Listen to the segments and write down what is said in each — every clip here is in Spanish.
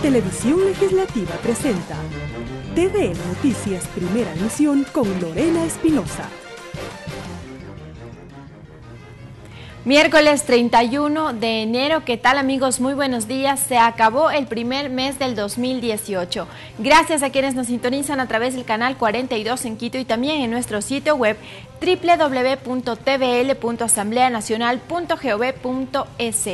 Televisión Legislativa presenta TVN Noticias Primera Emisión con Lorena Espinosa. Miércoles 31 de enero, ¿qué tal amigos? Muy buenos días. Se acabó el primer mes del 2018. Gracias a quienes nos sintonizan a través del canal 42 en Quito y también en nuestro sitio web www.tvl.asambleanacional.gov.es.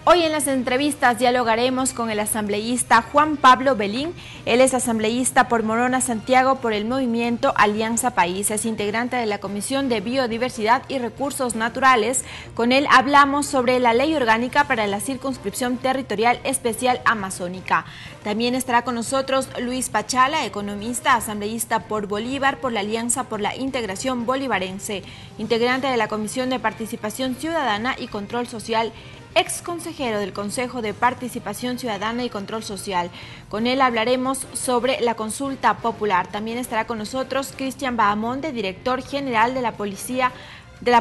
Hoy en las entrevistas dialogaremos con el asambleísta Juan Pablo Belín. Él es asambleísta por Morona Santiago por el movimiento Alianza País. Es integrante de la Comisión de Biodiversidad y Recursos Naturales. Con él hablamos sobre la Ley Orgánica para la Circunscripción Territorial Especial Amazónica. También estará con nosotros Luis Pachala, economista, asambleísta por Bolívar, por la Alianza por la Integración Bolivarense, integrante de la Comisión de Participación Ciudadana y Control Social, ex consejero del Consejo de Participación Ciudadana y Control Social. Con él hablaremos sobre la consulta popular. También estará con nosotros Cristian Bahamonde, director general de la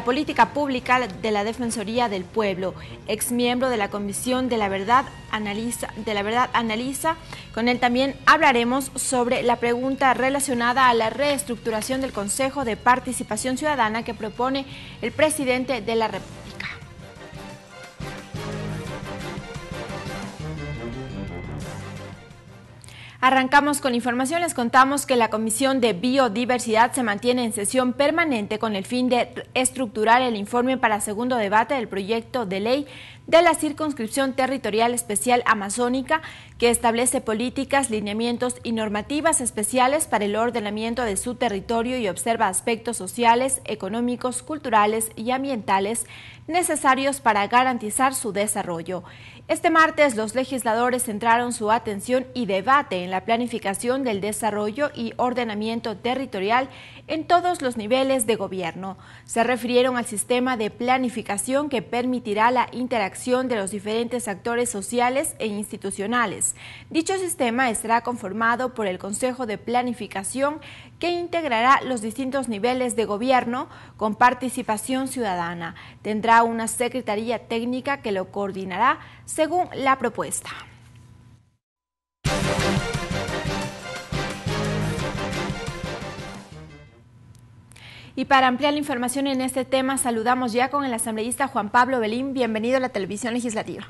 Política Pública de la Defensoría del Pueblo, ex miembro de la Comisión de la Verdad Analiza. Con él también hablaremos sobre la pregunta relacionada a la reestructuración del Consejo de Participación Ciudadana que propone el presidente de la República. Arrancamos con información. Les contamos que la Comisión de Biodiversidad se mantiene en sesión permanente con el fin de estructurar el informe para segundo debate del proyecto de ley de la Circunscripción Territorial Especial Amazónica, que establece políticas, lineamientos y normativas especiales para el ordenamiento de su territorio y observa aspectos sociales, económicos, culturales y ambientales necesarios para garantizar su desarrollo. Este martes, los legisladores centraron su atención y debate en la planificación del desarrollo y ordenamiento territorial en todos los niveles de gobierno. Se refirieron al sistema de planificación que permitirá la interacción de los diferentes actores sociales e institucionales. Dicho sistema estará conformado por el Consejo de Planificación, que integrará los distintos niveles de gobierno con participación ciudadana. Tendrá una secretaría técnica que lo coordinará según la propuesta. Y para ampliar la información en este tema, saludamos ya con el asambleísta Juan Pablo Belín. Bienvenido a la Televisión Legislativa.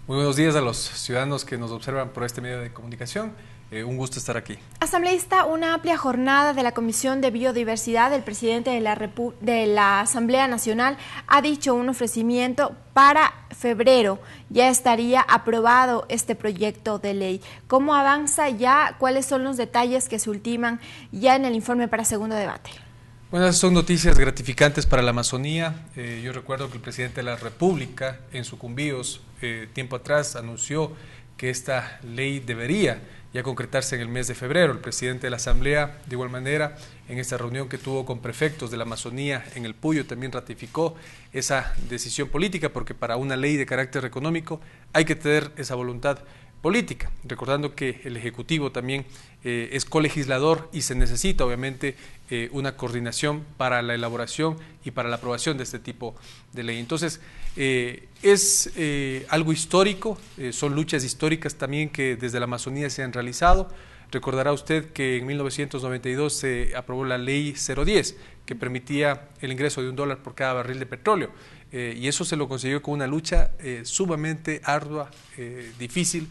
Muy buenos días a los ciudadanos que nos observan por este medio de comunicación. Un gusto estar aquí. Asambleísta, una amplia jornada de la Comisión de Biodiversidad, el presidente de la Asamblea Nacional ha dicho un ofrecimiento para febrero. Ya estaría aprobado este proyecto de ley. ¿Cómo avanza ya? ¿Cuáles son los detalles que se ultiman ya en el informe para segundo debate? Bueno, esas son noticias gratificantes para la Amazonía. Yo recuerdo que el presidente de la República, en sucumbíos tiempo atrás, anunció que esta ley debería ya concretarse en el mes de febrero. El presidente de la Asamblea, de igual manera, en esta reunión que tuvo con prefectos de la Amazonía en el Puyo, también ratificó esa decisión política, porque para una ley de carácter económico hay que tener esa voluntad política, recordando que el Ejecutivo también es colegislador y se necesita obviamente una coordinación para la elaboración y para la aprobación de este tipo de ley. Entonces es algo histórico, son luchas históricas también que desde la Amazonía se han realizado. Recordará usted que en 1992 se aprobó la ley 010 que permitía el ingreso de $1 por cada barril de petróleo. Y eso se lo consiguió con una lucha sumamente ardua, difícil,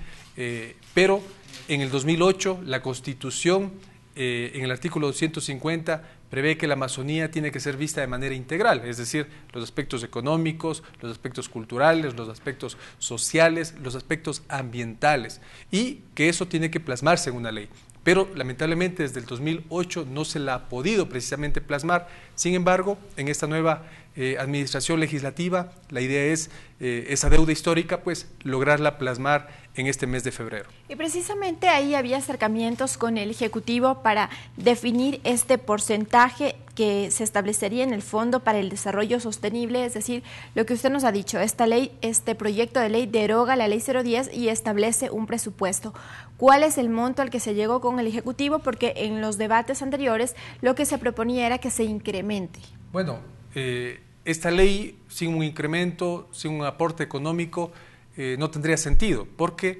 pero en el 2008 la Constitución, en el artículo 250, prevé que la Amazonía tiene que ser vista de manera integral, es decir, los aspectos económicos, los aspectos culturales, los aspectos sociales, los aspectos ambientales, y que eso tiene que plasmarse en una ley. Pero lamentablemente desde el 2008 no se la ha podido precisamente plasmar. Sin embargo, en esta nueva administración legislativa, la idea es esa deuda histórica, pues lograrla plasmar en este mes de febrero. Y precisamente ahí había acercamientos con el Ejecutivo para definir este porcentaje que se establecería en el Fondo para el Desarrollo Sostenible, es decir, lo que usted nos ha dicho, esta ley, este proyecto de ley deroga la ley 010 y establece un presupuesto. ¿Cuál es el monto al que se llegó con el Ejecutivo? Porque en los debates anteriores lo que se proponía era que se incremente. Bueno, esta ley sin un incremento, sin un aporte económico, no tendría sentido, porque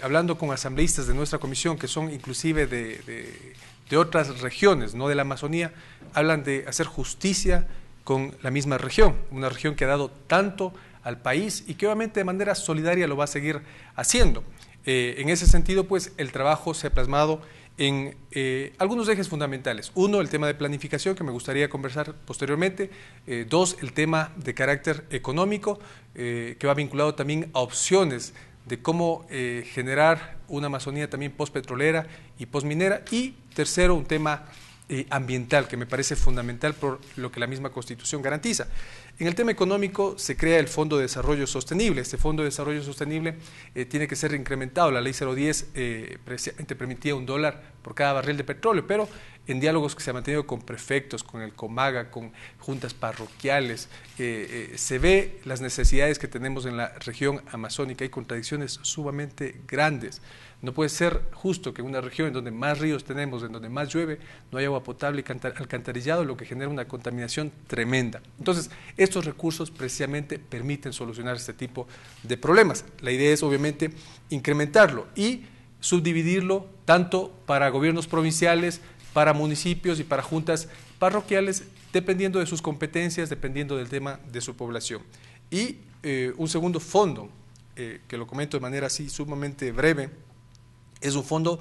hablando con asambleístas de nuestra comisión, que son inclusive de otras regiones, no de la Amazonía, hablan de hacer justicia con la misma región, una región que ha dado tanto al país y que obviamente de manera solidaria lo va a seguir haciendo. En ese sentido, pues, el trabajo se ha plasmado en algunos ejes fundamentales. Uno, el tema de planificación, que me gustaría conversar posteriormente. Dos, el tema de carácter económico, que va vinculado también a opciones de cómo generar una Amazonía también postpetrolera y postminera. Y tercero, un tema ambiental, que me parece fundamental por lo que la misma Constitución garantiza. En el tema económico se crea el Fondo de Desarrollo Sostenible. Este Fondo de Desarrollo Sostenible tiene que ser incrementado. La Ley 010 precisamente permitía $1 por cada barril de petróleo, pero en diálogos que se han mantenido con prefectos, con el Comaga, con juntas parroquiales, se ve las necesidades que tenemos en la región amazónica. Hay contradicciones sumamente grandes. No puede ser justo que en una región en donde más ríos tenemos, en donde más llueve, no haya agua potable y alcantarillado, lo que genera una contaminación tremenda. Entonces, estos recursos precisamente permiten solucionar este tipo de problemas. La idea es obviamente incrementarlo y subdividirlo tanto para gobiernos provinciales, para municipios y para juntas parroquiales, dependiendo de sus competencias, dependiendo del tema de su población. Y un segundo fondo, que lo comento de manera así sumamente breve, es un fondo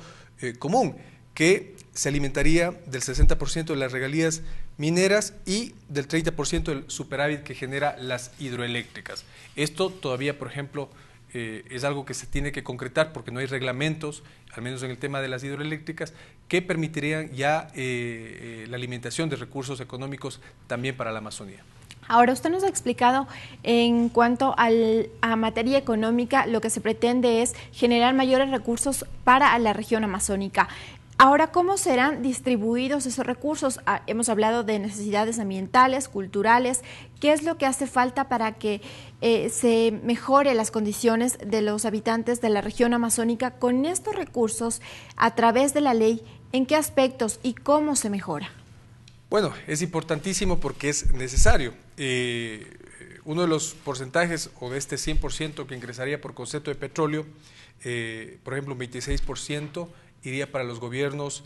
común que se alimentaría del 60% de las regalías mineras y del 30% del superávit que genera las hidroeléctricas. Esto todavía, por ejemplo, es algo que se tiene que concretar porque no hay reglamentos, al menos en el tema de las hidroeléctricas, que permitirían ya la alimentación de recursos económicos también para la Amazonía. Ahora, usted nos ha explicado en cuanto a materia económica, lo que se pretende es generar mayores recursos para la región amazónica. Ahora, ¿cómo serán distribuidos esos recursos? Hemos hablado de necesidades ambientales, culturales. ¿Qué es lo que hace falta para que se mejore las condiciones de los habitantes de la región amazónica con estos recursos a través de la ley? ¿En qué aspectos y cómo se mejora? Bueno, es importantísimo porque es necesario. Uno de los porcentajes o de este 100% que ingresaría por concepto de petróleo, por ejemplo, un 26% iría para los gobiernos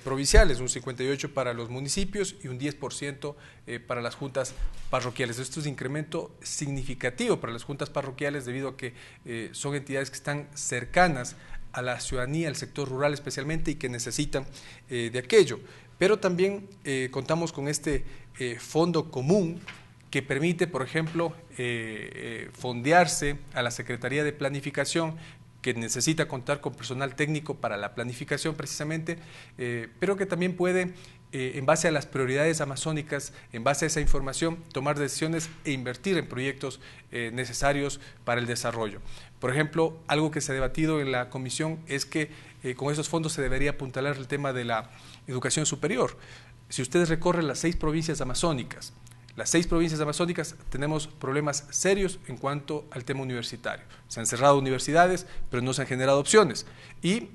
provinciales, un 58% para los municipios y un 10% para las juntas parroquiales. Esto es un incremento significativo para las juntas parroquiales debido a que son entidades que están cercanas a la ciudadanía, al sector rural especialmente, y que necesitan de aquello. Pero también contamos con este fondo común que permite, por ejemplo, fondearse a la Secretaría de Planificación, que necesita contar con personal técnico para la planificación precisamente, pero que también puede, en base a las prioridades amazónicas, en base a esa información, tomar decisiones e invertir en proyectos necesarios para el desarrollo. Por ejemplo, algo que se ha debatido en la comisión es que con esos fondos se debería apuntalar el tema de la educación superior. Si ustedes recorren las 6 provincias amazónicas, tenemos problemas serios en cuanto al tema universitario. Se han cerrado universidades, pero no se han generado opciones. Y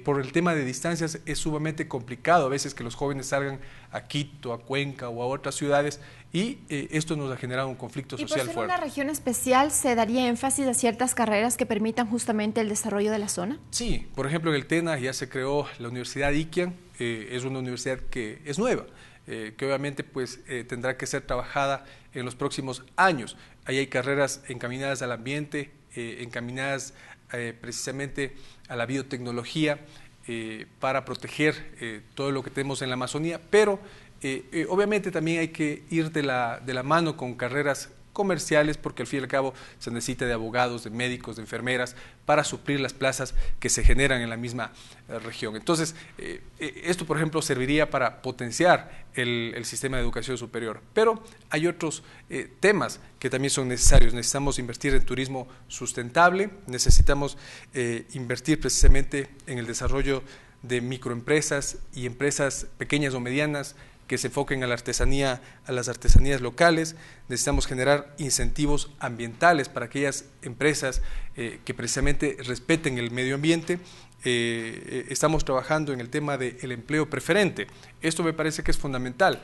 por el tema de distancias es sumamente complicado a veces que los jóvenes salgan a Quito, a Cuenca o a otras ciudades, y esto nos ha generado un conflicto social fuerte. ¿Y por ser una región especial se daría énfasis a ciertas carreras que permitan justamente el desarrollo de la zona? Sí, por ejemplo en el TENA ya se creó la Universidad Iquian, es una universidad que es nueva, que obviamente pues tendrá que ser trabajada en los próximos años. Ahí hay carreras encaminadas al ambiente, encaminadas precisamente a la biotecnología, para proteger todo lo que tenemos en la Amazonía, pero obviamente también hay que ir de la mano con carreras comerciales, porque al fin y al cabo se necesita de abogados, de médicos, de enfermeras, para suplir las plazas que se generan en la misma región. Entonces, esto, por ejemplo, serviría para potenciar el sistema de educación superior. Pero hay otros temas que también son necesarios. Necesitamos invertir en turismo sustentable, necesitamos invertir precisamente en el desarrollo de microempresas y empresas pequeñas o medianas que se enfoquen a la artesanía, a las artesanías locales. Necesitamos generar incentivos ambientales para aquellas empresas que precisamente respeten el medio ambiente, estamos trabajando en el tema del empleo preferente. Esto me parece que es fundamental.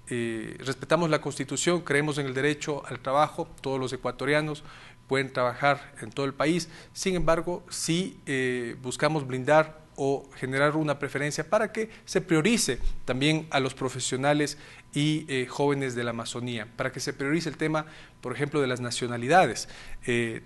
Respetamos la Constitución, creemos en el derecho al trabajo, todos los ecuatorianos pueden trabajar en todo el país, sin embargo, sí buscamos blindar o generar una preferencia para que se priorice también a los profesionales y jóvenes de la Amazonía, para que se priorice el tema, por ejemplo, de las nacionalidades.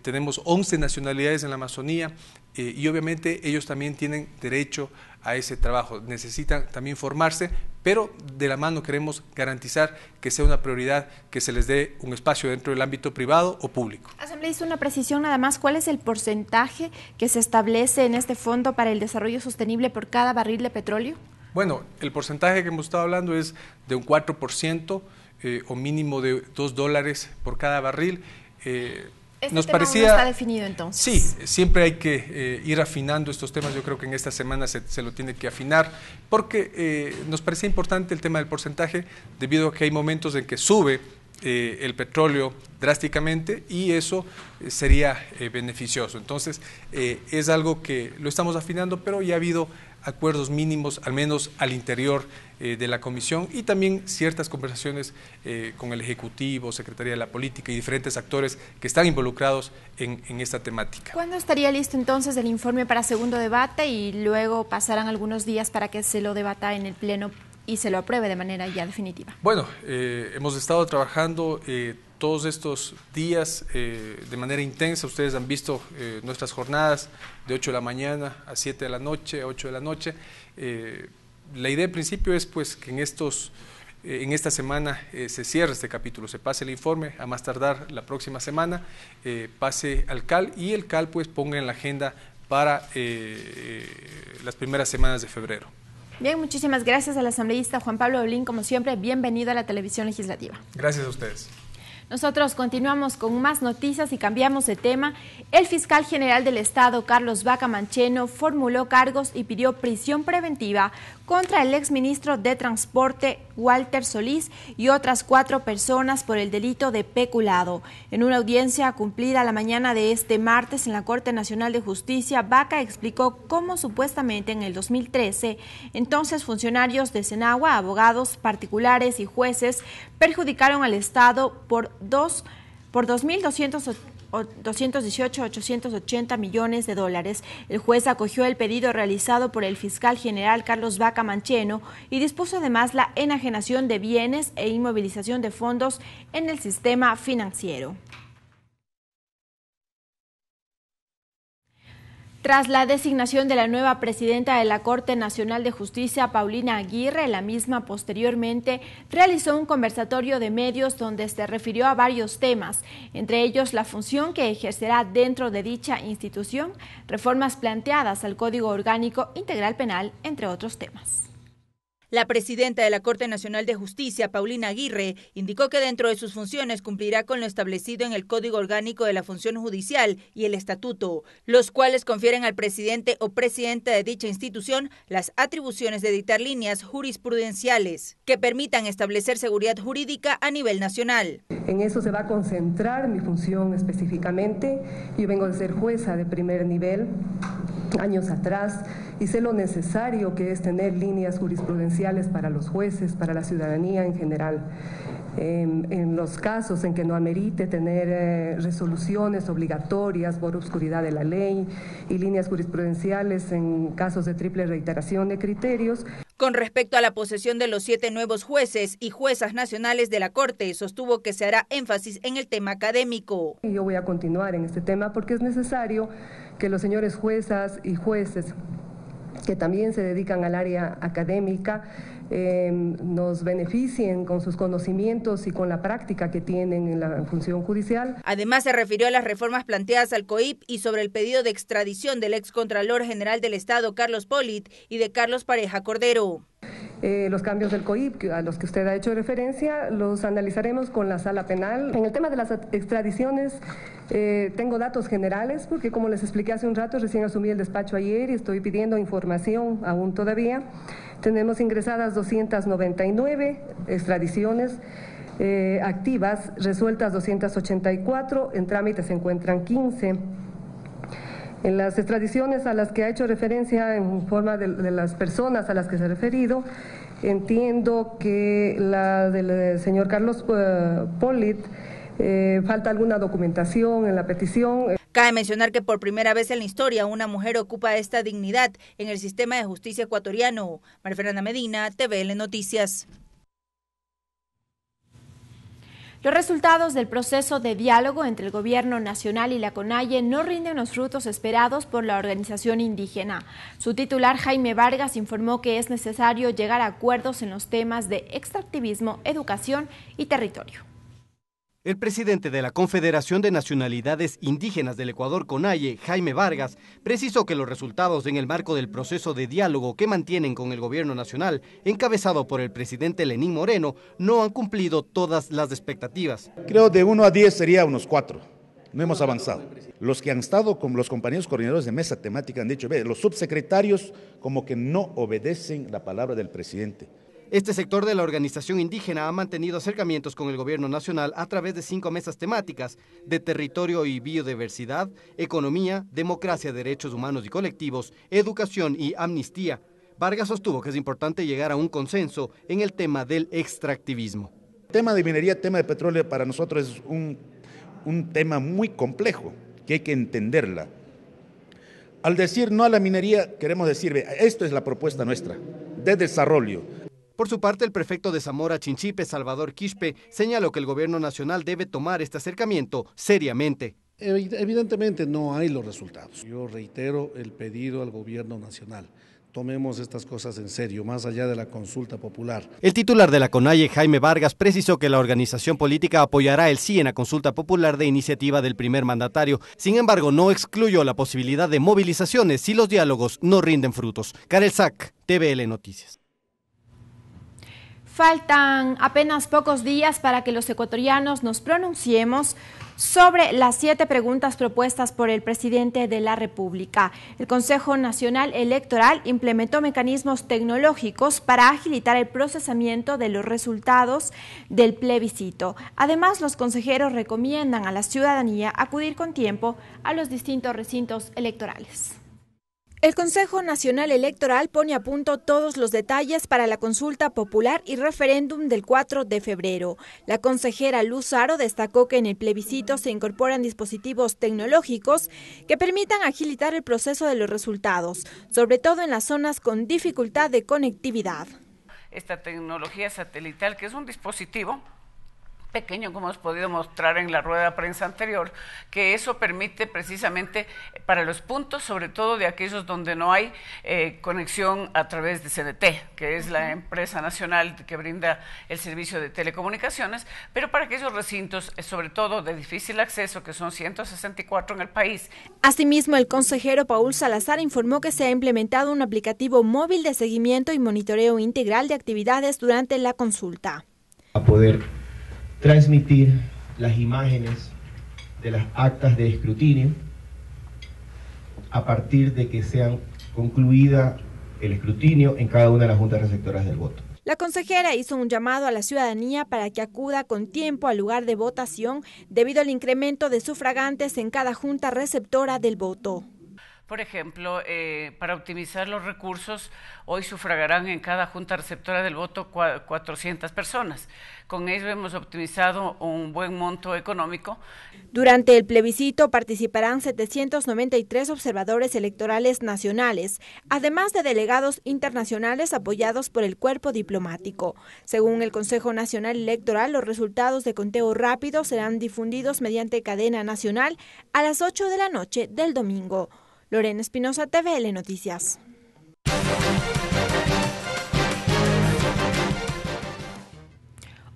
Tenemos 11 nacionalidades en la Amazonía y obviamente ellos también tienen derecho a ese trabajo, necesitan también formarse, pero de la mano queremos garantizar que sea una prioridad, que se les dé un espacio dentro del ámbito privado o público. Asambleísta, una precisión nada más, ¿cuál es el porcentaje que se establece en este Fondo para el Desarrollo Sostenible por cada barril de petróleo? Bueno, el porcentaje que hemos estado hablando es de un 4% o mínimo de $2 por cada barril. Nos parecía, no está definido entonces. Sí, siempre hay que ir afinando estos temas. Yo creo que en esta semana se lo tiene que afinar, porque nos parecía importante el tema del porcentaje, debido a que hay momentos en que sube el petróleo drásticamente y eso sería beneficioso. Entonces, es algo que lo estamos afinando, pero ya ha habido acuerdos mínimos, al menos al interior de la Comisión, y también ciertas conversaciones con el Ejecutivo, Secretaría de la Política y diferentes actores que están involucrados en esta temática. ¿Cuándo estaría listo entonces el informe para segundo debate y luego pasarán algunos días para que se lo debata en el Pleno y se lo apruebe de manera ya definitiva? Bueno, hemos estado trabajando todos estos días de manera intensa. Ustedes han visto nuestras jornadas de 8 de la mañana a 7 de la noche, a 8 de la noche. La idea en principio es pues que en esta semana se cierre este capítulo, se pase el informe, a más tardar la próxima semana, pase al CAL y el CAL pues ponga en la agenda para las primeras semanas de febrero. Bien, muchísimas gracias al asambleísta Juan Pablo Belín, como siempre, bienvenido a la televisión legislativa. Gracias a ustedes. Nosotros continuamos con más noticias y cambiamos de tema. El fiscal general del Estado, Carlos Vaca Mancheno, formuló cargos y pidió prisión preventiva contra el exministro de Transporte, Walter Solís, y otras 4 personas por el delito de peculado. En una audiencia cumplida la mañana de este martes en la Corte Nacional de Justicia, Vaca explicó cómo supuestamente en el 2013, entonces funcionarios de Senagua, abogados particulares y jueces perjudicaron al Estado por 2.218.880 millones de dólares. El juez acogió el pedido realizado por el fiscal general Carlos Vaca Mancheno y dispuso además la enajenación de bienes e inmovilización de fondos en el sistema financiero. Tras la designación de la nueva presidenta de la Corte Nacional de Justicia, Paulina Aguirre, la misma posteriormente realizó un conversatorio de medios donde se refirió a varios temas, entre ellos la función que ejercerá dentro de dicha institución, reformas planteadas al Código Orgánico Integral Penal, entre otros temas. La presidenta de la Corte Nacional de Justicia, Paulina Aguirre, indicó que dentro de sus funciones cumplirá con lo establecido en el Código Orgánico de la Función Judicial y el Estatuto, los cuales confieren al presidente o presidenta de dicha institución las atribuciones de dictar líneas jurisprudenciales que permitan establecer seguridad jurídica a nivel nacional. En eso se va a concentrar mi función específicamente. Yo vengo de ser jueza de primer nivel años atrás y sé lo necesario que es tener líneas jurisprudenciales para los jueces, para la ciudadanía en general. En los casos en que no amerite tener resoluciones obligatorias por obscuridad de la ley y líneas jurisprudenciales en casos de triple reiteración de criterios. Con respecto a la posesión de los 7 nuevos jueces y juezas nacionales de la Corte, sostuvo que se hará énfasis en el tema académico. Yo voy a continuar en este tema porque es necesario que los señores juezas y jueces que también se dedican al área académica nos beneficien con sus conocimientos y con la práctica que tienen en la función judicial. Además, se refirió a las reformas planteadas al COIP y sobre el pedido de extradición del excontralor general del Estado, Carlos Polit, y de Carlos Pareja Cordero. Los cambios del COIP, a los que usted ha hecho referencia, los analizaremos con la Sala Penal. En el tema de las extradiciones, tengo datos generales, porque como les expliqué hace un rato, recién asumí el despacho ayer y estoy pidiendo información aún todavía. Tenemos ingresadas 299 extradiciones activas, resueltas 284, en trámite se encuentran 15. En las extradiciones a las que ha hecho referencia en forma de las personas a las que se ha referido, entiendo que la del señor Carlos Pollitt, falta alguna documentación en la petición. Cabe mencionar que por primera vez en la historia una mujer ocupa esta dignidad en el sistema de justicia ecuatoriano. María Fernanda Medina, TVL Noticias. Los resultados del proceso de diálogo entre el Gobierno Nacional y la CONAIE no rinden los frutos esperados por la organización indígena. Su titular, Jaime Vargas, informó que es necesario llegar a acuerdos en los temas de extractivismo, educación y territorio. El presidente de la Confederación de Nacionalidades Indígenas del Ecuador, CONAIE, Jaime Vargas, precisó que los resultados en el marco del proceso de diálogo que mantienen con el gobierno nacional, encabezado por el presidente Lenín Moreno, no han cumplido todas las expectativas. Creo de 1 a 10 sería unos 4. No hemos avanzado. Los que han estado con los compañeros coordinadores de mesa temática han dicho, los subsecretarios como que no obedecen la palabra del presidente. Este sector de la organización indígena ha mantenido acercamientos con el gobierno nacional a través de 5 mesas temáticas de territorio y biodiversidad, economía, democracia, derechos humanos y colectivos, educación y amnistía. Vargas sostuvo que es importante llegar a un consenso en el tema del extractivismo. El tema de minería, el tema de petróleo para nosotros es un tema muy complejo que hay que entenderla. Al decir no a la minería, queremos decir, esto es la propuesta nuestra de desarrollo. Por su parte, el prefecto de Zamora Chinchipe, Salvador Quispe, señaló que el gobierno nacional debe tomar este acercamiento seriamente. Evidentemente no hay los resultados. Yo reitero el pedido al gobierno nacional. Tomemos estas cosas en serio, más allá de la consulta popular. El titular de la CONAIE, Jaime Vargas, precisó que la organización política apoyará el sí en la consulta popular de iniciativa del primer mandatario. Sin embargo, no excluyó la posibilidad de movilizaciones si los diálogos no rinden frutos. Karel Sack, TVL Noticias. Faltan apenas pocos días para que los ecuatorianos nos pronunciemos sobre las 7 preguntas propuestas por el presidente de la República. El Consejo Nacional Electoral implementó mecanismos tecnológicos para agilitar el procesamiento de los resultados del plebiscito. Además, los consejeros recomiendan a la ciudadanía acudir con tiempo a los distintos recintos electorales. El Consejo Nacional Electoral pone a punto todos los detalles para la consulta popular y referéndum del 4 de febrero. La consejera Luz Haro destacó que en el plebiscito se incorporan dispositivos tecnológicos que permitan agilitar el proceso de los resultados, sobre todo en las zonas con dificultad de conectividad. Esta tecnología satelital, que es un dispositivo pequeño, como hemos podido mostrar en la rueda de prensa anterior, que eso permite precisamente para los puntos, sobre todo de aquellos donde no hay conexión a través de CNT, que es la empresa nacional que brinda el servicio de telecomunicaciones, pero para aquellos recintos, sobre todo de difícil acceso, que son 164 en el país. Asimismo, el consejero Paul Salazar informó que se ha implementado un aplicativo móvil de seguimiento y monitoreo integral de actividades durante la consulta. A poder transmitir las imágenes de las actas de escrutinio a partir de que sean concluida el escrutinio en cada una de las juntas receptoras del voto. La consejera hizo un llamado a la ciudadanía para que acuda con tiempo al lugar de votación debido al incremento de sufragantes en cada junta receptora del voto. Por ejemplo, para optimizar los recursos, hoy sufragarán en cada junta receptora del voto 400 personas. Con ello hemos optimizado un buen monto económico. Durante el plebiscito participarán 793 observadores electorales nacionales, además de delegados internacionales apoyados por el cuerpo diplomático. Según el Consejo Nacional Electoral, los resultados de conteo rápido serán difundidos mediante cadena nacional a las 8 de la noche del domingo. Lorena Espinosa, TVL Noticias.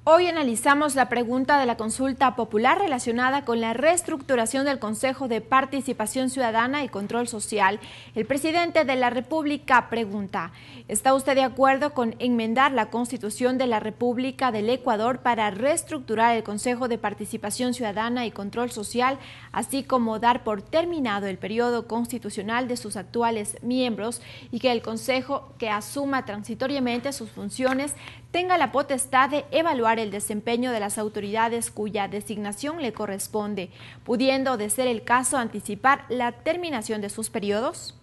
Hoy analizamos la pregunta de la consulta popular relacionada con la reestructuración del Consejo de Participación Ciudadana y Control Social. El presidente de la República pregunta: ¿está usted de acuerdo con enmendar la Constitución de la República del Ecuador para reestructurar el Consejo de Participación Ciudadana y Control Social, así como dar por terminado el periodo constitucional de sus actuales miembros y que el Consejo, que asuma transitoriamente sus funciones, tenga la potestad de evaluar el desempeño de las autoridades cuya designación le corresponde, pudiendo, de ser el caso, anticipar la terminación de sus periodos?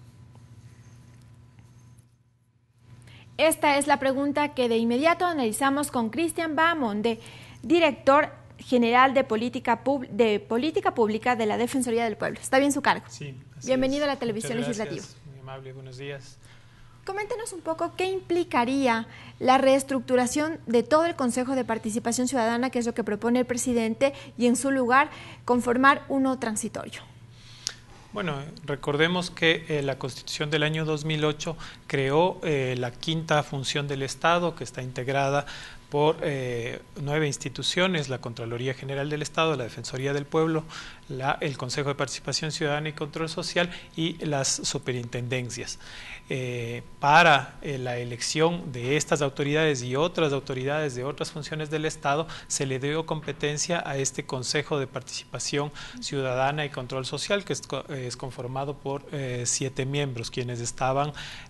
Esta es la pregunta que de inmediato analizamos con Cristian Bahamonde, director general de Política Pública de la Defensoría del Pueblo. ¿Está bien su cargo? Sí. Bienvenido a la Televisión Legislativa. Muy amable, buenos días. Coméntenos un poco qué implicaría la reestructuración de todo el Consejo de Participación Ciudadana, que es lo que propone el presidente, y en su lugar conformar uno transitorio. Bueno, recordemos que la Constitución del año 2008 creó la quinta función del Estado, que está integrada por 9 instituciones: la Contraloría General del Estado, la Defensoría del Pueblo, el Consejo de Participación Ciudadana y Control Social y las superintendencias. Para la elección de estas autoridades y otras autoridades de otras funciones del Estado, se le dio competencia a este Consejo de Participación Ciudadana y Control Social, que es conformado por 7 miembros, quienes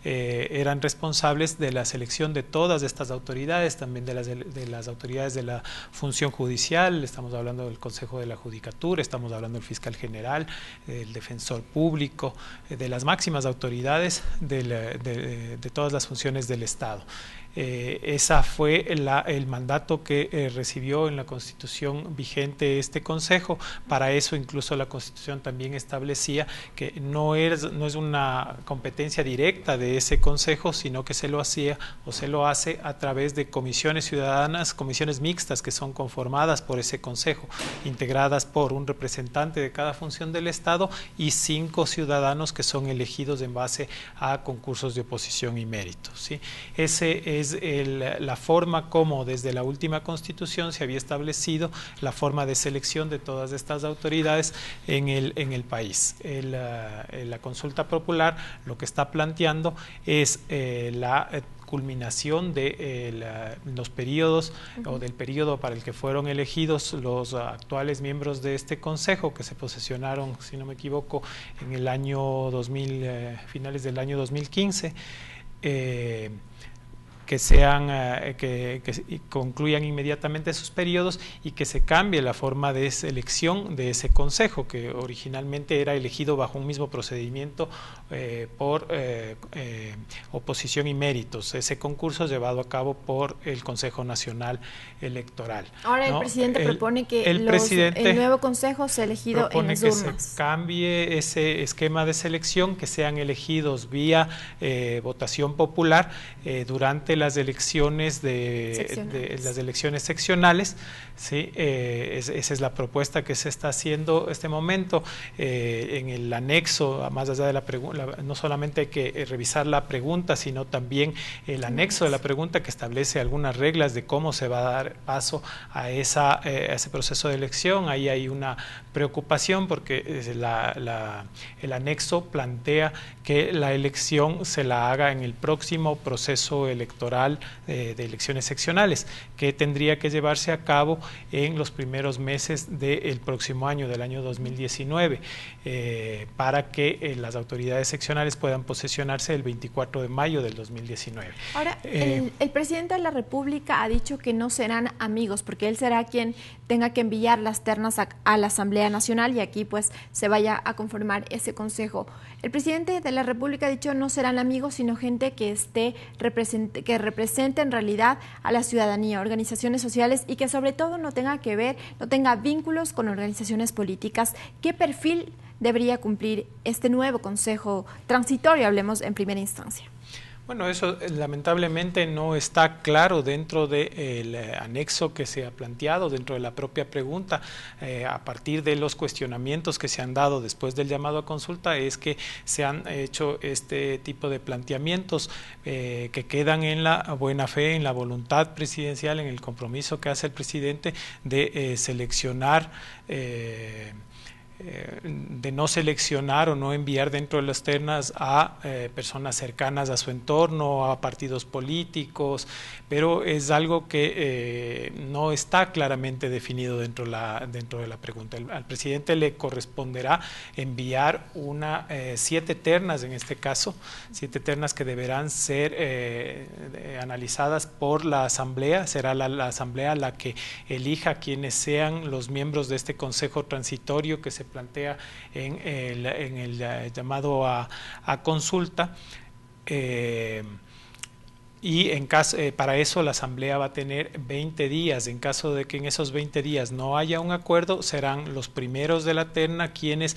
eran responsables de la selección de todas estas autoridades, también de las autoridades de la función judicial. Estamos hablando del Consejo de la Judicatura, estamos hablando del Fiscal General, del Defensor Público, de las máximas autoridades de todas las funciones del Estado. Esa fue el mandato que recibió en la Constitución vigente este Consejo. Para eso incluso la Constitución también establecía que no es una competencia directa de ese Consejo, sino que se lo hacía o se lo hace a través de comisiones ciudadanas, comisiones mixtas, que son conformadas por ese Consejo, integradas por un representante de cada función del Estado y 5 ciudadanos que son elegidos en base a concursos de oposición y mérito, ¿sí? Ese es la forma como desde la última Constitución se había establecido la forma de selección de todas estas autoridades en el país. La consulta popular lo que está planteando es la culminación de los periodos o del periodo para el que fueron elegidos los actuales miembros de este Consejo, que se posesionaron, si no me equivoco, en el año 2000, finales del año 2015. Que concluyan inmediatamente sus periodos y que se cambie la forma de selección de ese Consejo, que originalmente era elegido bajo un mismo procedimiento por oposición y méritos. Ese concurso es llevado a cabo por el Consejo Nacional Electoral. Ahora el presidente propone que el nuevo Consejo sea elegido en las urnas. Que se cambie ese esquema de selección, que sean elegidos vía votación popular durante las elecciones las elecciones seccionales, ¿sí? Esa es la propuesta que se está haciendo este momento. En el anexo, más allá de la pregunta, no solamente hay que revisar la pregunta, sino también el anexo de la pregunta, que establece algunas reglas de cómo se va a dar paso a ese proceso de elección. Ahí hay una preocupación porque el anexo plantea que la elección se la haga en el próximo proceso electoral de elecciones seccionales, que tendría que llevarse a cabo en los primeros meses del próximo año, del año 2019, para que las autoridades seccionales puedan posesionarse el 24 de mayo del 2019. Ahora, el presidente de la República ha dicho que no serán amigos, porque él será quien tenga que enviar las ternas a la Asamblea Nacional y aquí pues se vaya a conformar ese Consejo. El presidente de la República ha dicho no serán amigos, sino gente que que represente en realidad a la ciudadanía, organizaciones sociales, y que sobre todo no tenga vínculos con organizaciones políticas. ¿Qué perfil debería cumplir este nuevo Consejo transitorio, hablemos en primera instancia? Bueno, eso lamentablemente no está claro dentro del anexo que se ha planteado, dentro de la propia pregunta. A partir de los cuestionamientos que se han dado después del llamado a consulta, es que se han hecho este tipo de planteamientos que quedan en la buena fe, en la voluntad presidencial, en el compromiso que hace el presidente de seleccionar de no seleccionar o no enviar dentro de las ternas a personas cercanas a su entorno, a partidos políticos, pero es algo que no está claramente definido dentro de la pregunta. Al presidente le corresponderá enviar 7 ternas, en este caso, 7 ternas que deberán ser analizadas por la Asamblea. Será la Asamblea la que elija quiénes sean los miembros de este Consejo Transitorio que se plantea en el llamado a consulta, y para eso la Asamblea va a tener 20 días. En caso de que en esos 20 días no haya un acuerdo, serán los primeros de la terna quienes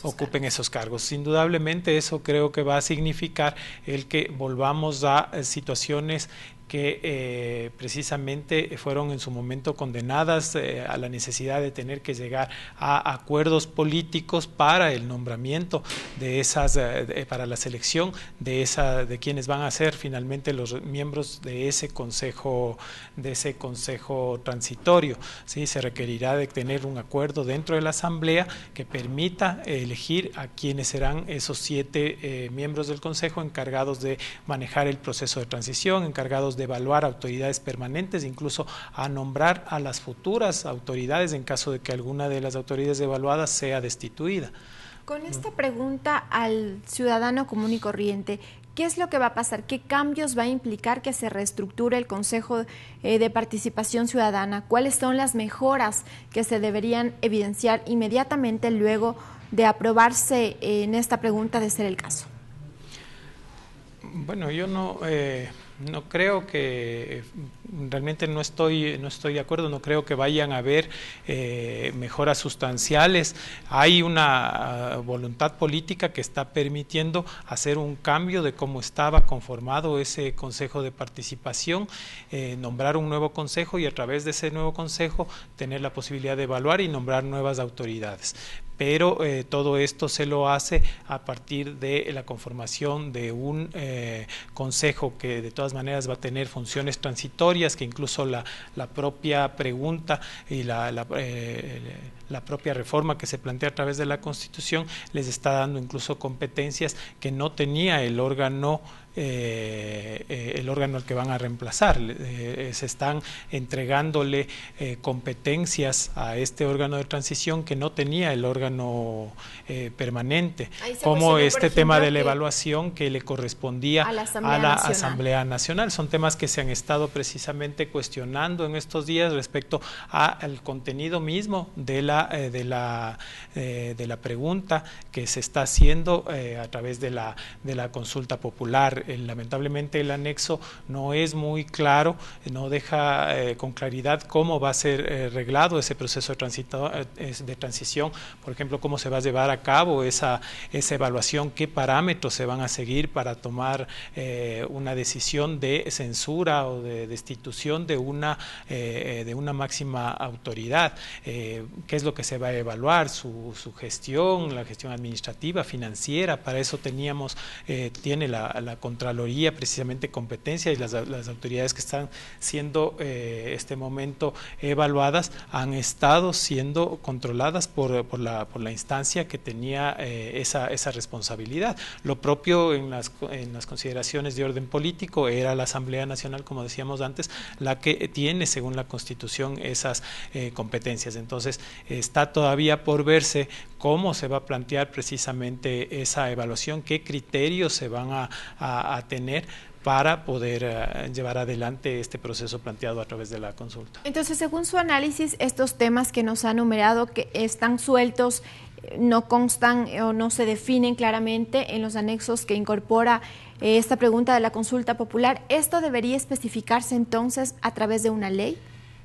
ocupen esos cargos. Indudablemente eso creo que va a significar el que volvamos a situaciones que precisamente fueron en su momento condenadas a la necesidad de tener que llegar a acuerdos políticos para el nombramiento de para la selección de quienes van a ser finalmente los miembros de ese consejo transitorio. ¿Sí? Se requerirá de tener un acuerdo dentro de la Asamblea que permita elegir a quienes serán esos 7 miembros del consejo encargados de manejar el proceso de transición, encargados de evaluar autoridades permanentes, incluso a nombrar a las futuras autoridades en caso de que alguna de las autoridades evaluadas sea destituida. Con esta pregunta al ciudadano común y corriente, ¿qué es lo que va a pasar? ¿Qué cambios va a implicar que se reestructure el Consejo de Participación Ciudadana? ¿Cuáles son las mejoras que se deberían evidenciar inmediatamente luego de aprobarse en esta pregunta de ser el caso? Bueno, yo no creo que, realmente no estoy de acuerdo, no creo que vayan a haber mejoras sustanciales. Hay una voluntad política que está permitiendo hacer un cambio de cómo estaba conformado ese Consejo de Participación, nombrar un nuevo consejo y a través de ese nuevo consejo tener la posibilidad de evaluar y nombrar nuevas autoridades. Pero todo esto se lo hace a partir de la conformación de un consejo que de todas maneras va a tener funciones transitorias, que incluso la propia pregunta y la propia reforma que se plantea a través de la Constitución les está dando incluso competencias que no tenía el órgano al que van a reemplazar. Se están entregándole competencias a este órgano de transición que no tenía el órgano permanente, como este tema de la evaluación que le correspondía a la Asamblea Nacional. Son temas que se han estado precisamente cuestionando en estos días respecto al contenido mismo de la pregunta que se está haciendo a través de la consulta popular. Lamentablemente el anexo no es muy claro, no deja con claridad cómo va a ser reglado ese proceso de transición, por ejemplo, cómo se va a llevar a cabo esa evaluación, qué parámetros se van a seguir para tomar una decisión de censura o de destitución de una máxima autoridad, qué es lo que se va a evaluar, su gestión, la gestión administrativa, financiera. Para eso tiene la Contraloría precisamente competencia, y las autoridades que están siendo este momento evaluadas han estado siendo controladas por la instancia que tenía esa responsabilidad. Lo propio en las consideraciones de orden político era la Asamblea Nacional, como decíamos antes, la que tiene según la Constitución esas competencias. Entonces está todavía por verse cómo se va a plantear precisamente esa evaluación, qué criterios se van a tener para poder llevar adelante este proceso planteado a través de la consulta. Entonces, según su análisis, estos temas que nos ha enumerado, que están sueltos, no constan o no se definen claramente en los anexos que incorpora esta pregunta de la consulta popular, ¿esto debería especificarse entonces a través de una ley?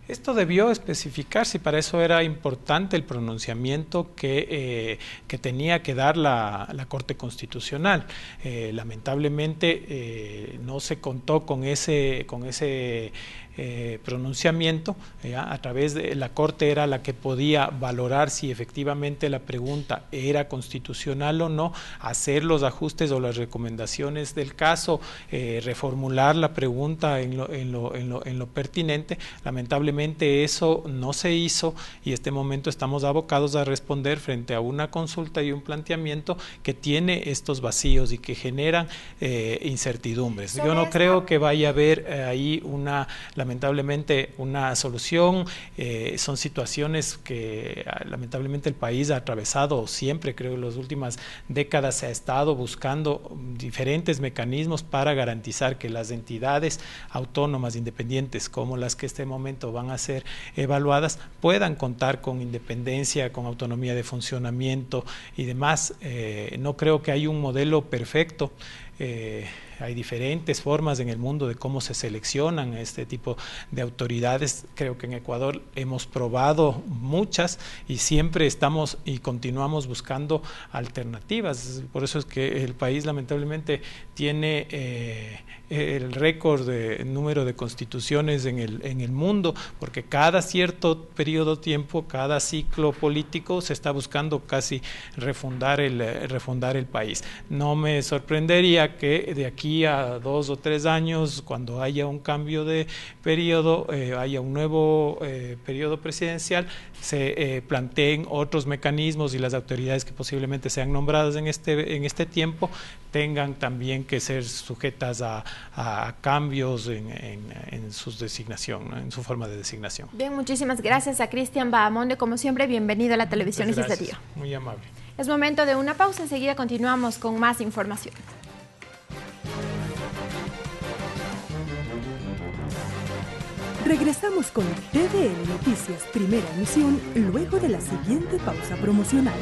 Esto debió especificarse y para eso era importante el pronunciamiento que tenía que dar la Corte Constitucional. Lamentablemente no se contó con ese pronunciamiento. A través de la Corte era la que podía valorar si efectivamente la pregunta era constitucional o no, hacer los ajustes o las recomendaciones del caso, reformular la pregunta en lo pertinente. Lamentablemente lamentablemente eso no se hizo y este momento estamos abocados a responder frente a una consulta y un planteamiento que tiene estos vacíos y que generan incertidumbres. Yo no creo que vaya a haber ahí lamentablemente una solución. Son situaciones que lamentablemente el país ha atravesado siempre, creo, en las últimas décadas se ha estado buscando diferentes mecanismos para garantizar que las entidades autónomas independientes como las que en este momento van a ser evaluadas puedan contar con independencia, con autonomía de funcionamiento y demás. No creo que hay un modelo perfecto. Hay diferentes formas en el mundo de cómo se seleccionan este tipo de autoridades. Creo que en Ecuador hemos probado muchas y siempre estamos y continuamos buscando alternativas. Por eso es que el país lamentablemente tiene el récord de número de constituciones en el mundo, porque cada cierto periodo de tiempo, cada ciclo político se está buscando casi refundar el país. No me sorprendería que de aquí a 2 o 3 años, cuando haya un cambio de periodo, haya un nuevo periodo presidencial, se planteen otros mecanismos y las autoridades que posiblemente sean nombradas en este tiempo tengan también que ser sujetas a cambios en su designación, ¿no? En su forma de designación. Bien, muchísimas gracias a Cristian Bahamonde, como siempre, bienvenido a la televisión legislativa. Muy amable. Es momento de una pausa, enseguida continuamos con más información. Regresamos con TVN Noticias, primera emisión, luego de la siguiente pausa promocional.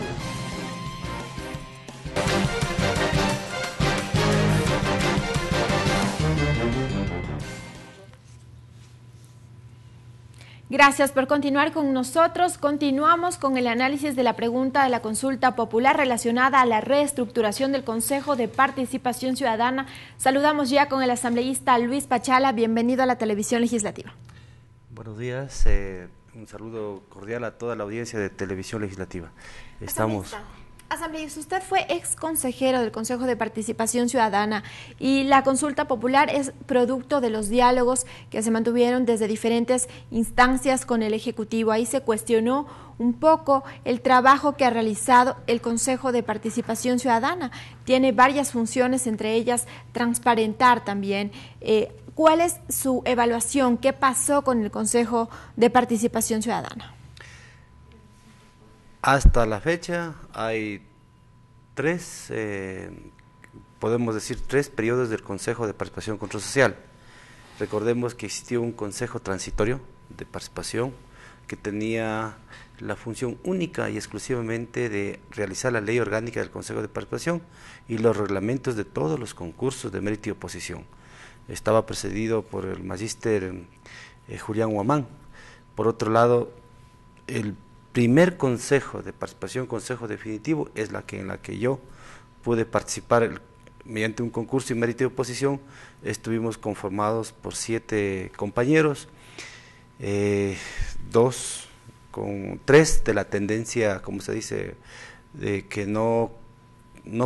Gracias por continuar con nosotros. Continuamos con el análisis de la pregunta de la consulta popular relacionada a la reestructuración del Consejo de Participación Ciudadana. Saludamos ya con el asambleísta Luis Pachala. Bienvenido a la televisión legislativa. Buenos días, un saludo cordial a toda la audiencia de televisión legislativa. Asambleísta, usted fue ex consejero del Consejo de Participación Ciudadana y la consulta popular es producto de los diálogos que se mantuvieron desde diferentes instancias con el Ejecutivo. Ahí se cuestionó un poco el trabajo que ha realizado el Consejo de Participación Ciudadana. Tiene varias funciones, entre ellas transparentar también. ¿Cuál es su evaluación? ¿Qué pasó con el Consejo de Participación Ciudadana? Hasta la fecha hay podemos decir tres periodos del Consejo de Participación y Control Social. Recordemos que existió un Consejo Transitorio de Participación que tenía la función única y exclusivamente de realizar la ley orgánica del Consejo de Participación y los reglamentos de todos los concursos de mérito y oposición. Estaba precedido por el magíster Julián Huamán. Por otro lado, el primer consejo de participación, consejo definitivo, es en la que yo pude participar mediante un concurso y mérito de oposición. Estuvimos conformados por 7 compañeros, 3 de la tendencia, como se dice, de que no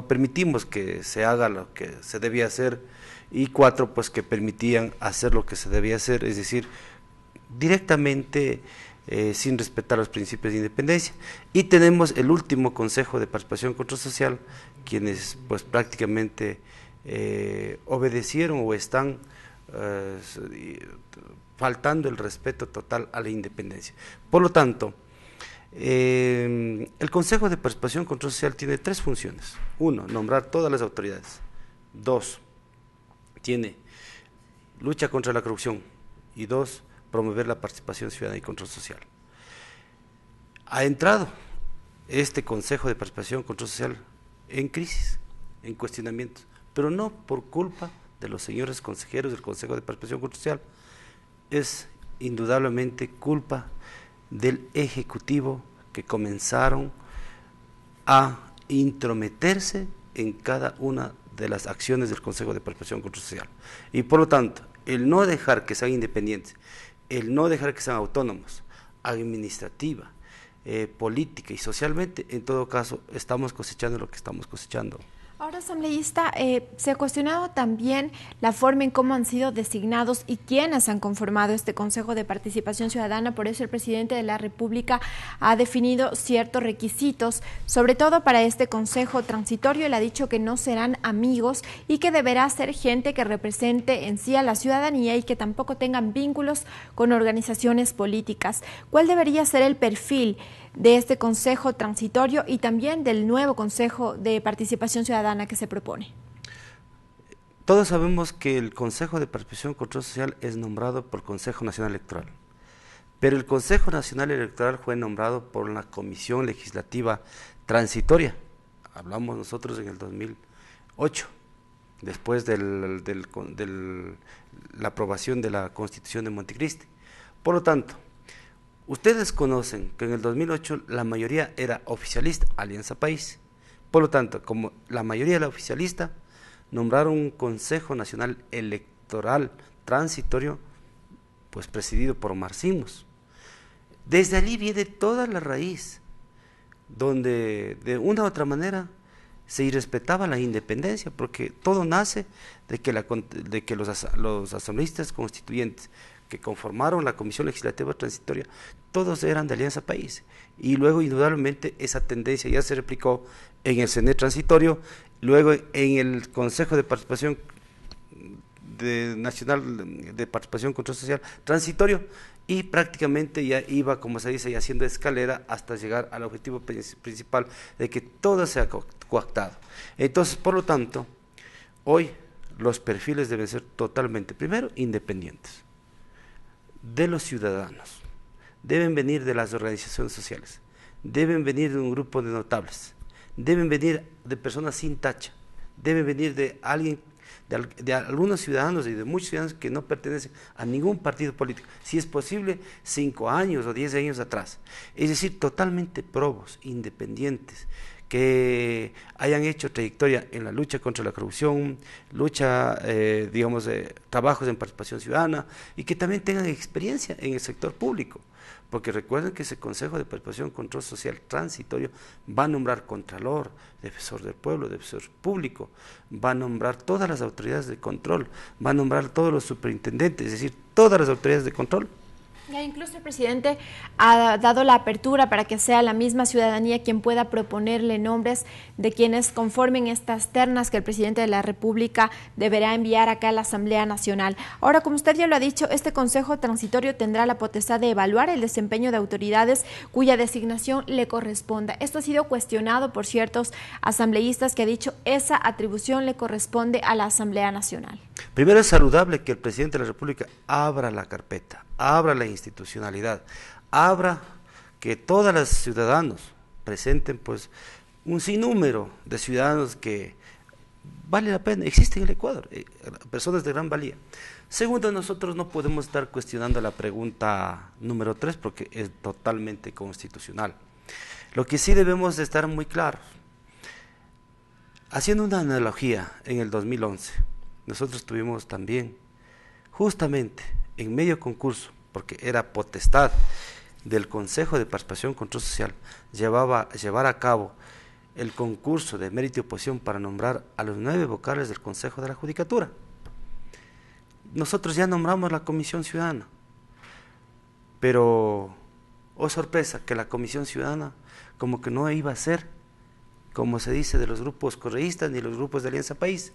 permitimos que se haga lo que se debía hacer, y 4 pues que permitían hacer lo que se debía hacer, es decir, directamente sin respetar los principios de independencia. Y tenemos el último Consejo de Participación y Control Social, quienes pues prácticamente obedecieron o están faltando el respeto total a la independencia. Por lo tanto, el Consejo de Participación y Control Social tiene 3 funciones. 1, nombrar todas las autoridades. 2, tiene lucha contra la corrupción. Y 2, promover la participación ciudadana y control social. Ha entrado este Consejo de Participación y Control Social en crisis, en cuestionamientos, pero no por culpa de los señores consejeros del Consejo de Participación y Control Social, es indudablemente culpa del Ejecutivo, que comenzaron a intrometerse en cada una de las acciones del Consejo de Participación y Control Social. Y por lo tanto, el no dejar que sean independientes, el no dejar que sean autónomos, administrativa, política y socialmente, en todo caso, estamos cosechando lo que estamos cosechando. Ahora, asambleísta, se ha cuestionado también la forma en cómo han sido designados y quiénes han conformado este Consejo de Participación Ciudadana. Por eso el presidente de la República ha definido ciertos requisitos, sobre todo para este Consejo Transitorio. Él ha dicho que no serán amigos y que deberá ser gente que represente en sí a la ciudadanía y que tampoco tengan vínculos con organizaciones políticas. ¿Cuál debería ser el perfil de este Consejo Transitorio y también del nuevo Consejo de Participación Ciudadana que se propone? Todos sabemos que el Consejo de Participación y Control Social es nombrado por el Consejo Nacional Electoral, pero el Consejo Nacional Electoral fue nombrado por la Comisión Legislativa Transitoria. Hablamos nosotros en el 2008, después de la aprobación de la Constitución de Montecristi. Por lo tanto, ustedes conocen que en el 2008 la mayoría era oficialista, Alianza País. Por lo tanto, como la mayoría era oficialista, nombraron un Consejo Nacional Electoral Transitorio, pues presidido por Omar Simos. Desde allí viene toda la raíz, donde de una u otra manera se irrespetaba la independencia, porque todo nace de que los asambleístas constituyentes que conformaron la Comisión Legislativa Transitoria, todos eran de Alianza País, y luego indudablemente esa tendencia ya se replicó en el CNE Transitorio, luego en el Consejo de Participación Nacional de Participación y Control Social Transitorio, y prácticamente ya iba, como se dice, ya haciendo escalera hasta llegar al objetivo principal de que todo sea coactado. Entonces, por lo tanto, hoy los perfiles deben ser totalmente, primero, independientes de los ciudadanos, deben venir de las organizaciones sociales, deben venir de un grupo de notables, deben venir de personas sin tacha, deben venir de alguien, de algunos ciudadanos y de muchos ciudadanos que no pertenecen a ningún partido político, si es posible 5 años o 10 años atrás, es decir, totalmente probos, independientes, que hayan hecho trayectoria en la lucha contra la corrupción, trabajos en participación ciudadana, y que también tengan experiencia en el sector público, porque recuerden que ese Consejo de Participación y Control Social Transitorio va a nombrar contralor, defensor del pueblo, defensor público, va a nombrar todas las autoridades de control, va a nombrar todos los superintendentes, es decir, todas las autoridades de control. Ya incluso el presidente ha dado la apertura para que sea la misma ciudadanía quien pueda proponerle nombres de quienes conformen estas ternas que el presidente de la República deberá enviar acá a la Asamblea Nacional. Ahora, como usted ya lo ha dicho, este Consejo Transitorio tendrá la potestad de evaluar el desempeño de autoridades cuya designación le corresponda. Esto ha sido cuestionado por ciertos asambleístas que ha dicho esa atribución le corresponde a la Asamblea Nacional. Primero, es saludable que el presidente de la República abra la carpeta, abra la institucionalidad, abra que todos los ciudadanos presenten pues un sinnúmero de ciudadanos que vale la pena, existen en el Ecuador, personas de gran valía. Segundo, nosotros no podemos estar cuestionando la pregunta número 3 porque es totalmente constitucional. Lo que sí debemos de estar muy claros, haciendo una analogía, en el 2011, nosotros tuvimos también, justamente en medio concurso, porque era potestad del Consejo de Participación y Control Social, llevar a cabo el concurso de mérito y oposición para nombrar a los 9 vocales del Consejo de la Judicatura. Nosotros ya nombramos la Comisión Ciudadana, pero, oh sorpresa, que la Comisión Ciudadana como que no iba a ser, como se dice, de los grupos correístas ni los grupos de Alianza País.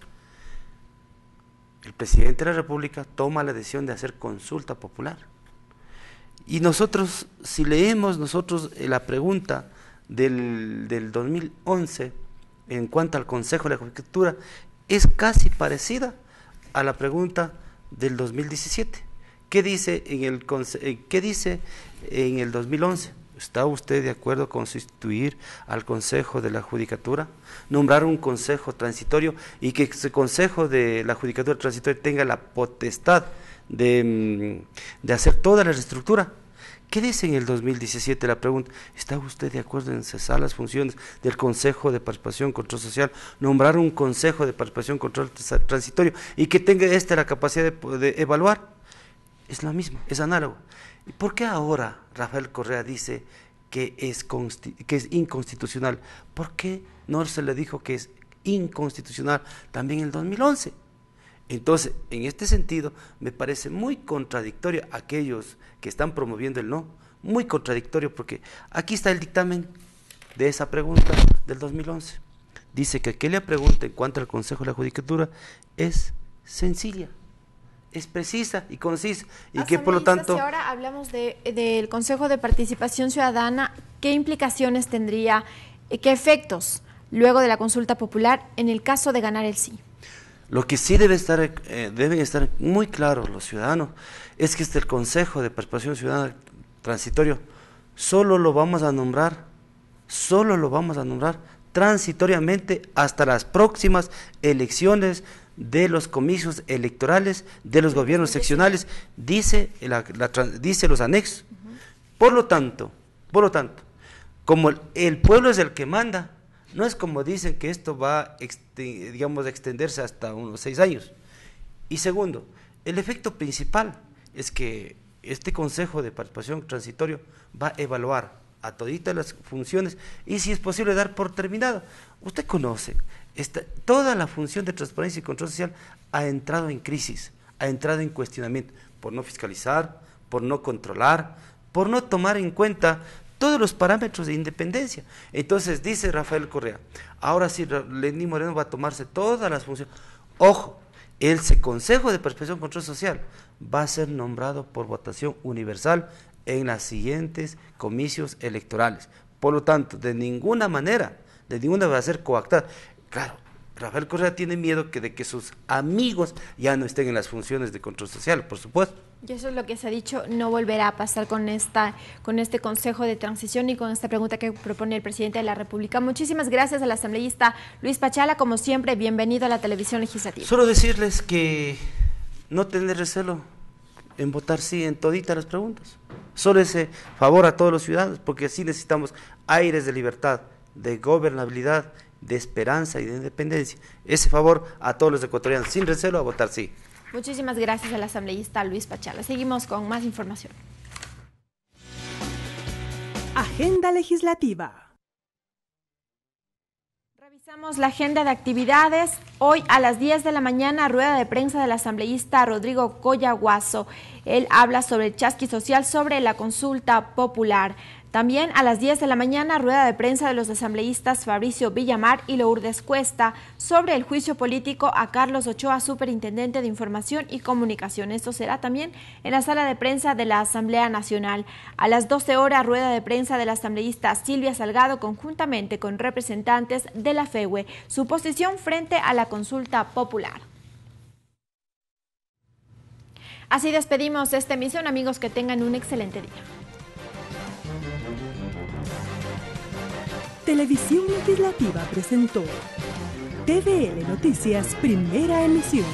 El presidente de la República toma la decisión de hacer consulta popular. Y nosotros, si leemos la pregunta del 2011 en cuanto al Consejo de la Judicatura, es casi parecida a la pregunta del 2017. ¿Qué dice en el 2011? ¿Está usted de acuerdo con sustituir al Consejo de la Judicatura? Nombrar un Consejo Transitorio y que ese Consejo de la Judicatura Transitoria tenga la potestad de hacer toda la reestructura. ¿Qué dice en el 2017 la pregunta? ¿Está usted de acuerdo en cesar las funciones del Consejo de Participación y Control Social, nombrar un Consejo de Participación y Control Transitorio y que tenga la capacidad de evaluar? Es la misma, es análogo. ¿Y por qué ahora Rafael Correa dice que es inconstitucional? ¿Por qué no se le dijo que inconstitucional también en el 2011. Entonces, en este sentido, me parece muy contradictorio aquellos que están promoviendo el no, muy contradictorio, porque aquí está el dictamen de esa pregunta del 2011. Dice que aquella pregunta en cuanto al Consejo de la Judicatura es sencilla, es precisa y concisa, y que por lo tanto... Si ahora hablamos del Consejo de Participación Ciudadana, ¿qué implicaciones tendría, qué efectos luego de la consulta popular en el caso de ganar el sí? Lo que sí deben estar muy claros los ciudadanos es que el Consejo de Participación Ciudadana transitorio solo lo vamos a nombrar transitoriamente hasta las próximas elecciones de los comicios electorales de los gobiernos seccionales, dice los anexos. Por lo tanto, como el pueblo es el que manda, no es como dicen que esto va a extenderse hasta unos 6 años. Y segundo, el efecto principal es que este Consejo de Participación Transitorio va a evaluar a toditas las funciones y si es posible dar por terminado. Usted conoce, toda la función de transparencia y control social ha entrado en crisis, ha entrado en cuestionamiento por no fiscalizar, por no controlar, por no tomar en cuenta todos los parámetros de independencia. Entonces dice Rafael Correa, ahora sí Lenín Moreno va a tomarse todas las funciones. Ojo, el Consejo de Participación y Control Social va a ser nombrado por votación universal en las siguientes comicios electorales. Por lo tanto, de ninguna manera va a ser coactada. Claro, Rafael Correa tiene miedo de que sus amigos ya no estén en las funciones de control social, por supuesto. Y eso es lo que se ha dicho, no volverá a pasar con este Consejo de Transición y con esta pregunta que propone el presidente de la República. Muchísimas gracias al asambleísta Luis Pachala, como siempre, bienvenido a la televisión legislativa. Solo decirles que no tener recelo en votar sí en toditas las preguntas. Solo ese favor a todos los ciudadanos, porque así necesitamos aires de libertad, de gobernabilidad, de esperanza y de independencia. Ese favor a todos los ecuatorianos, sin recelo, a votar sí. Muchísimas gracias al asambleísta Luis Pachala. Seguimos con más información. Agenda legislativa. Revisamos la agenda de actividades. Hoy a las 10 de la mañana, rueda de prensa del asambleísta Rodrigo Coyaguazo. Él habla sobre el chasqui social, sobre la consulta popular. También a las 10 de la mañana, rueda de prensa de los asambleístas Fabricio Villamar y Lourdes Cuesta sobre el juicio político a Carlos Ochoa, superintendente de Información y Comunicación. Esto será también en la sala de prensa de la Asamblea Nacional. A las 12 horas, rueda de prensa de la asambleísta Silvia Salgado conjuntamente con representantes de la FEUE, su posición frente a la consulta popular. Así despedimos esta emisión, amigos, que tengan un excelente día. Televisión Legislativa presentó TVL Noticias, primera emisión.